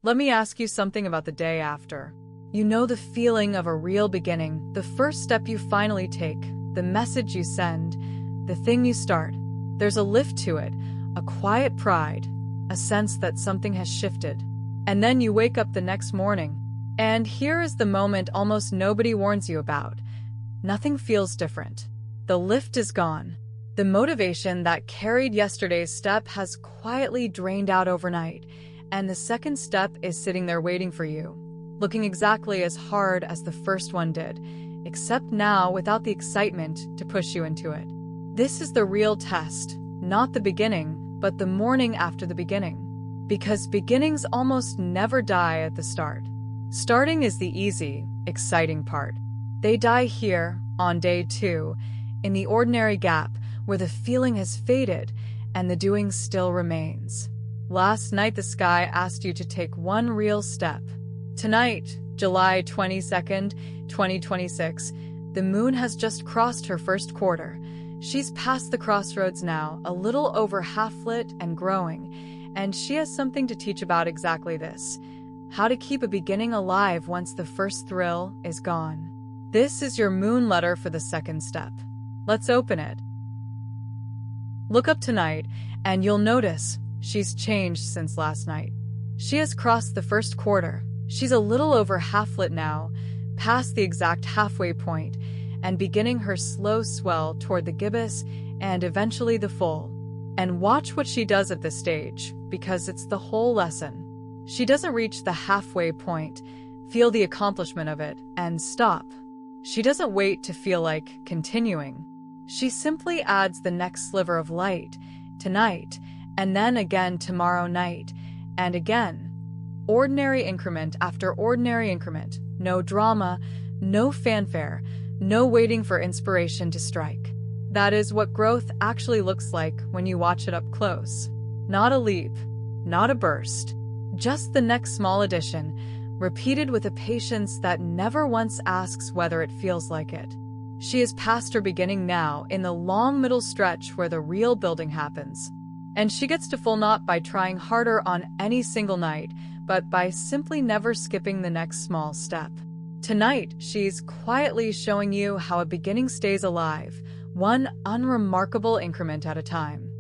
Let me ask you something about the day after. You know the feeling of a real beginning, the first step you finally take, the message you send, the thing you start. There's a lift to it, a quiet pride, a sense that something has shifted. And then you wake up the next morning, and here is the moment almost nobody warns you about. Nothing feels different. The lift is gone. The motivation that carried yesterday's step has quietly drained out overnight, and the second step is sitting there waiting for you, looking exactly as hard as the first one did, except now without the excitement to push you into it. This is the real test, not the beginning, but the morning after the beginning. Because beginnings almost never die at the start. Starting is the easy, exciting part. They die here, on day 2, in the ordinary gap where the feeling has faded and the doing still remains. Last night the sky asked you to take one real step. Tonight, July 22nd, 2026, the moon has just crossed her first quarter. She's past the crossroads now, a little over half-lit and growing, and she has something to teach about exactly this: how to keep a beginning alive once the first thrill is gone. This is your moon letter for the second step. Let's open it. Look up tonight, and you'll notice she's changed since last night. She has crossed the first quarter. She's a little over half-lit now, past the exact halfway point, and beginning her slow swell toward the gibbous and eventually the full. And watch what she does at this stage, because it's the whole lesson. She doesn't reach the halfway point, feel the accomplishment of it, and stop. She doesn't wait to feel like continuing. She simply adds the next sliver of light, tonight, and then again tomorrow night, and again. Ordinary increment after ordinary increment. No drama, no fanfare, no waiting for inspiration to strike. That is what growth actually looks like when you watch it up close. Not a leap, not a burst. Just the next small addition, repeated with a patience that never once asks whether it feels like it. She is past her beginning now, in the long middle stretch where the real building happens. And she gets to full not by trying harder on any single night, but by simply never skipping the next small step. Tonight, she's quietly showing you how a beginning stays alive, one unremarkable increment at a time.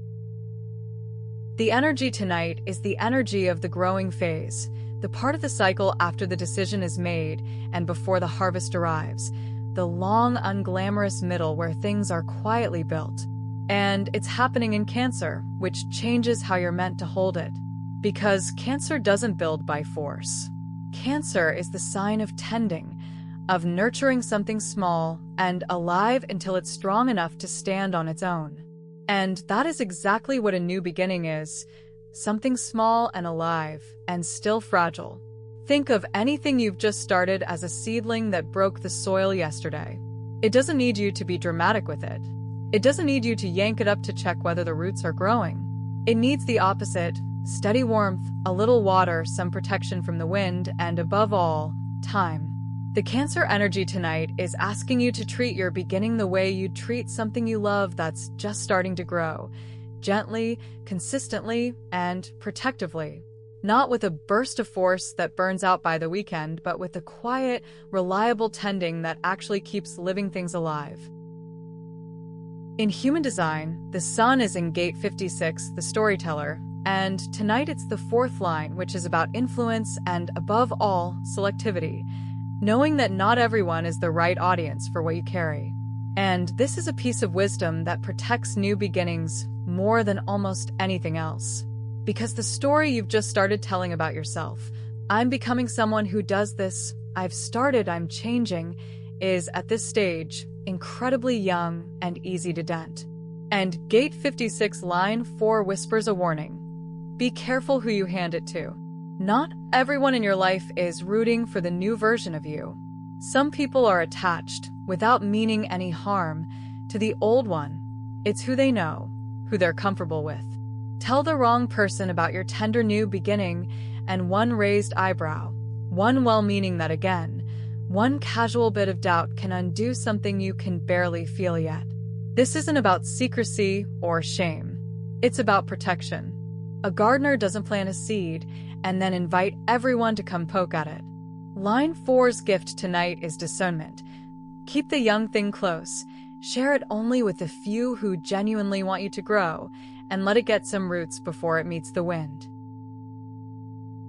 The energy tonight is the energy of the growing phase, the part of the cycle after the decision is made and before the harvest arrives, the long, unglamorous middle where things are quietly built. And it's happening in Cancer, which changes how you're meant to hold it. Because Cancer doesn't build by force. Cancer is the sign of tending, of nurturing something small and alive until it's strong enough to stand on its own. And that is exactly what a new beginning is. Something small and alive, and still fragile. Think of anything you've just started as a seedling that broke the soil yesterday. It doesn't need you to be dramatic with it. It doesn't need you to yank it up to check whether the roots are growing. It needs the opposite: steady warmth, a little water, some protection from the wind, and above all, time. The Cancer energy tonight is asking you to treat your beginning the way you'd treat something you love that's just starting to grow. Gently, consistently, and protectively. Not with a burst of force that burns out by the weekend, but with the quiet, reliable tending that actually keeps living things alive. In human design, the sun is in gate 56, the storyteller, and tonight it's the 4th line, which is about influence and, above all, selectivity. Knowing that not everyone is the right audience for what you carry. And this is a piece of wisdom that protects new beginnings more than almost anything else. Because the story you've just started telling about yourself, I'm becoming someone who does this, I've started, I'm changing, is, at this stage, incredibly young and easy to dent. And gate 56 line 4 whispers a warning. Be careful who you hand it to. Not everyone in your life is rooting for the new version of you. Some people are attached, without meaning any harm, to the old one. It's who they know, who they're comfortable with. Tell the wrong person about your tender new beginning, and one raised eyebrow, one well-meaning that again, one casual bit of doubt can undo something you can barely feel yet. This isn't about secrecy or shame. It's about protection. A gardener doesn't plant a seed and then invite everyone to come poke at it. Line 4's gift tonight is discernment. Keep the young thing close. Share it only with the few who genuinely want you to grow, and let it get some roots before it meets the wind.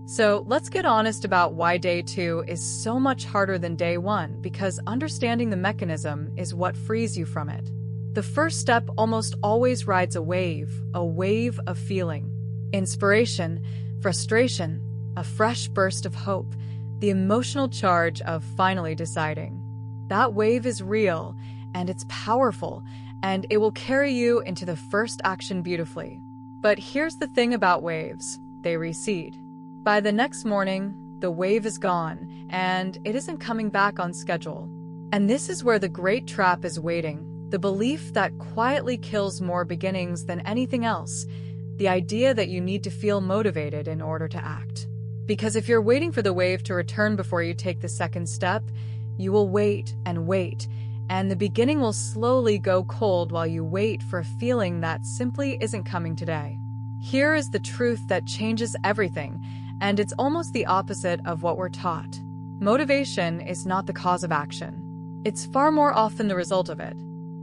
So let's get honest about why day 2 is so much harder than day 1, because understanding the mechanism is what frees you from it. The first step almost always rides a wave of feeling. Inspiration, frustration, a fresh burst of hope, the emotional charge of finally deciding. That wave is real, and it's powerful, and it will carry you into the first action beautifully. But here's the thing about waves: they recede. By the next morning, the wave is gone, and it isn't coming back on schedule. And this is where the great trap is waiting, the belief that quietly kills more beginnings than anything else, the idea that you need to feel motivated in order to act. Because if you're waiting for the wave to return before you take the second step, you will wait, and the beginning will slowly go cold while you wait for a feeling that simply isn't coming today. Here is the truth that changes everything, and it's almost the opposite of what we're taught. Motivation is not the cause of action. It's far more often the result of it.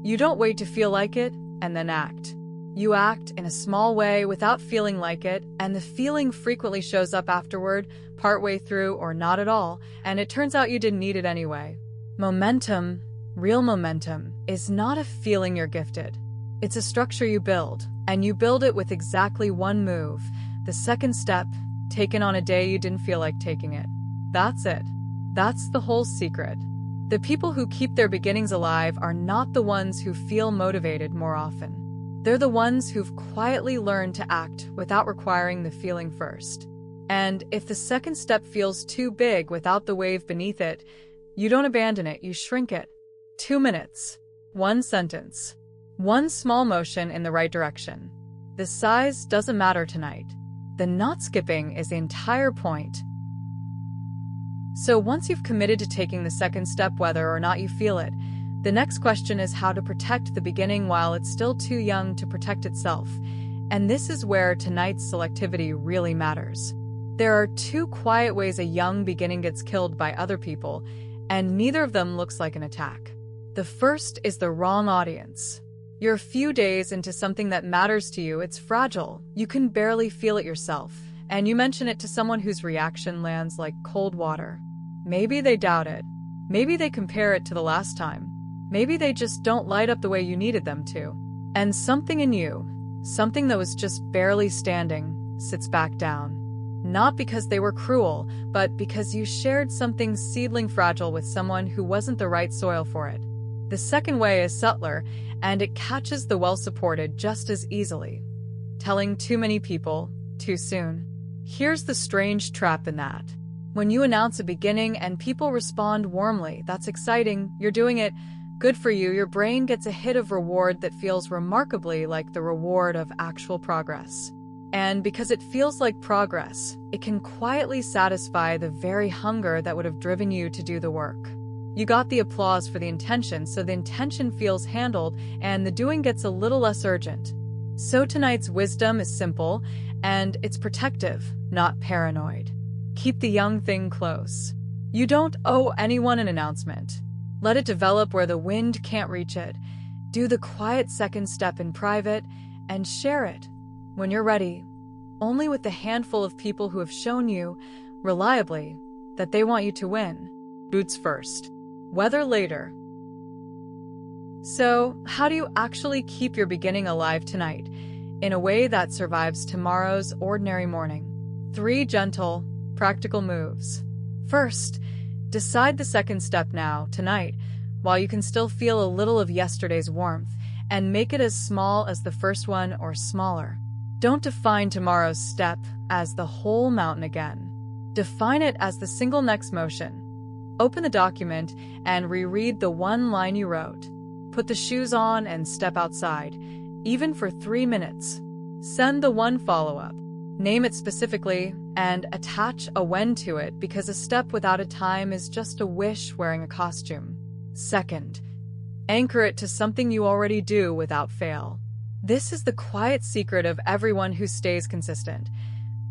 You don't wait to feel like it and then act. You act in a small way without feeling like it, and the feeling frequently shows up afterward, partway through or not at all, and it turns out you didn't need it anyway. Momentum, real momentum, is not a feeling you're gifted. It's a structure you build, and you build it with exactly one move, the second step, taken on a day you didn't feel like taking it. That's it. That's the whole secret. The people who keep their beginnings alive are not the ones who feel motivated more often. They're the ones who've quietly learned to act without requiring the feeling first. And if the second step feels too big without the wave beneath it, you don't abandon it, you shrink it. 2 minutes, 1 sentence, 1 small motion in the right direction. The size doesn't matter tonight. The not skipping is the entire point. So once you've committed to taking the second step, whether or not you feel it, the next question is how to protect the beginning while it's still too young to protect itself. And this is where tonight's selectivity really matters. There are 2 quiet ways a young beginning gets killed by other people, and neither of them looks like an attack. The first is the wrong audience. You're a few days into something that matters to you, it's fragile, you can barely feel it yourself, and you mention it to someone whose reaction lands like cold water. Maybe they doubt it. Maybe they compare it to the last time. Maybe they just don't light up the way you needed them to. And something in you, something that was just barely standing, sits back down. Not because they were cruel, but because you shared something seedling fragile with someone who wasn't the right soil for it. The second way is subtler, and it catches the well-supported just as easily. Telling too many people, too soon. Here's the strange trap in that. When you announce a beginning and people respond warmly, that's exciting, you're doing it, good for you, your brain gets a hit of reward that feels remarkably like the reward of actual progress. And because it feels like progress, it can quietly satisfy the very hunger that would have driven you to do the work. You got the applause for the intention, so the intention feels handled, and the doing gets a little less urgent. So tonight's wisdom is simple, and it's protective, not paranoid. Keep the young thing close. You don't owe anyone an announcement. Let it develop where the wind can't reach it. Do the quiet second step in private, and share it, when you're ready, only with the handful of people who have shown you, reliably, that they want you to win. Boots first. Weather later. So, how do you actually keep your beginning alive tonight, in a way that survives tomorrow's ordinary morning? 3 gentle, practical moves. First, decide the second step now, tonight, while you can still feel a little of yesterday's warmth, and make it as small as the first one or smaller. Don't define tomorrow's step as the whole mountain again. Define it as the single next motion. Open the document and reread the 1 line you wrote. Put the shoes on and step outside, even for 3 minutes. Send the 1 follow-up. Name it specifically and attach a when to it, because a step without a time is just a wish wearing a costume. Second, anchor it to something you already do without fail. This is the quiet secret of everyone who stays consistent.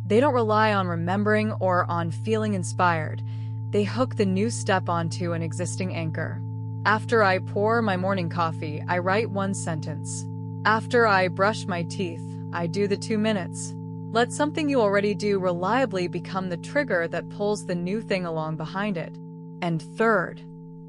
They don't rely on remembering or on feeling inspired. They hook the new step onto an existing anchor. After I pour my morning coffee, I write one sentence. After I brush my teeth, I do the 2 minutes. Let something you already do reliably become the trigger that pulls the new thing along behind it. And third,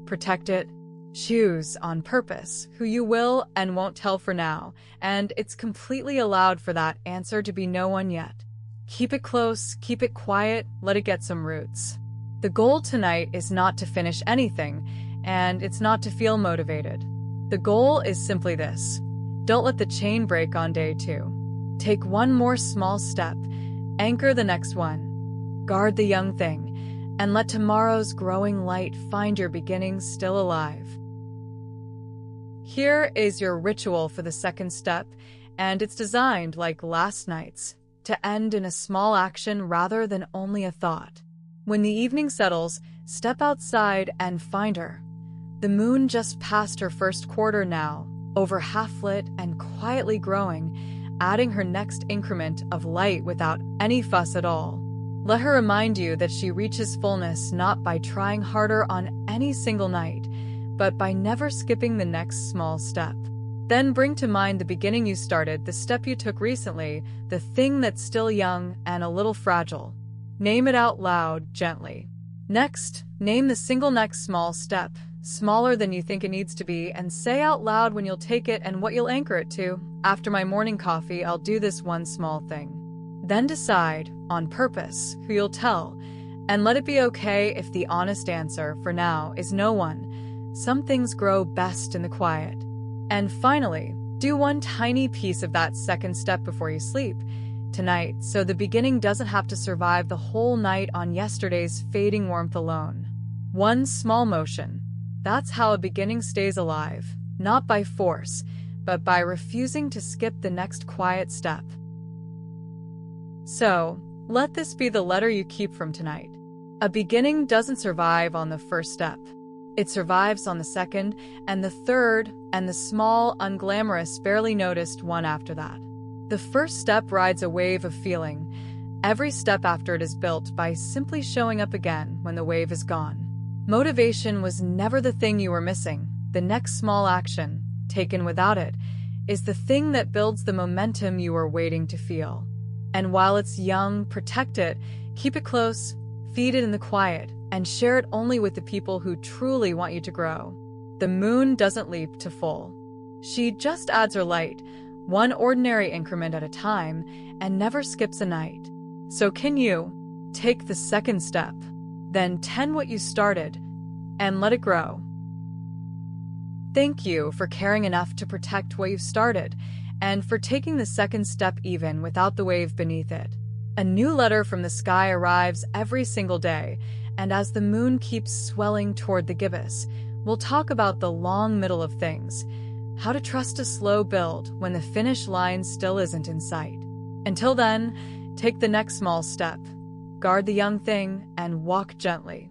protect it. Choose on purpose who you will and won't tell for now, and it's completely allowed for that answer to be no one yet. Keep it close, keep it quiet, let it get some roots. The goal tonight is not to finish anything, and it's not to feel motivated. The goal is simply this: don't let the chain break on day 2. Take one more small step, anchor the next one, guard the young thing, and let tomorrow's growing light find your beginnings still alive. Here is your ritual for the second step, and it's designed like last night's, to end in a small action rather than only a thought. When the evening settles, step outside and find her. The moon just passed her first quarter now, over half lit and quietly growing, adding her next increment of light without any fuss at all. Let her remind you that she reaches fullness not by trying harder on any single night, but by never skipping the next small step. Then bring to mind the beginning you started, the step you took recently, the thing that's still young and a little fragile. Name it out loud, gently. Next, name the single next small step, smaller than you think it needs to be, and say out loud when you'll take it and what you'll anchor it to. After my morning coffee, I'll do this one small thing. Then decide, on purpose, who you'll tell, and let it be okay if the honest answer, for now, is no one. Some things grow best in the quiet. And finally, do one tiny piece of that second step before you sleep tonight, so the beginning doesn't have to survive the whole night on yesterday's fading warmth alone. One small motion. That's how a beginning stays alive, not by force, but by refusing to skip the next quiet step. So, let this be the letter you keep from tonight. A beginning doesn't survive on the first step. It survives on the second, and the third, and the small, unglamorous, barely noticed one after that. The first step rides a wave of feeling. Every step after it is built by simply showing up again when the wave is gone. Motivation was never the thing you were missing. The next small action, taken without it, is the thing that builds the momentum you were waiting to feel. And while it's young, protect it, keep it close, feed it in the quiet, and share it only with the people who truly want you to grow. The moon doesn't leap to full. She just adds her light, one ordinary increment at a time, and never skips a night. So can you take the second step, then tend what you started, and let it grow? Thank you for caring enough to protect what you've started, and for taking the second step even without the wave beneath it. A new letter from the sky arrives every single day, and as the moon keeps swelling toward the gibbous, we'll talk about the long middle of things, how to trust a slow build when the finish line still isn't in sight. Until then, take the next small step, guard the young thing, and walk gently.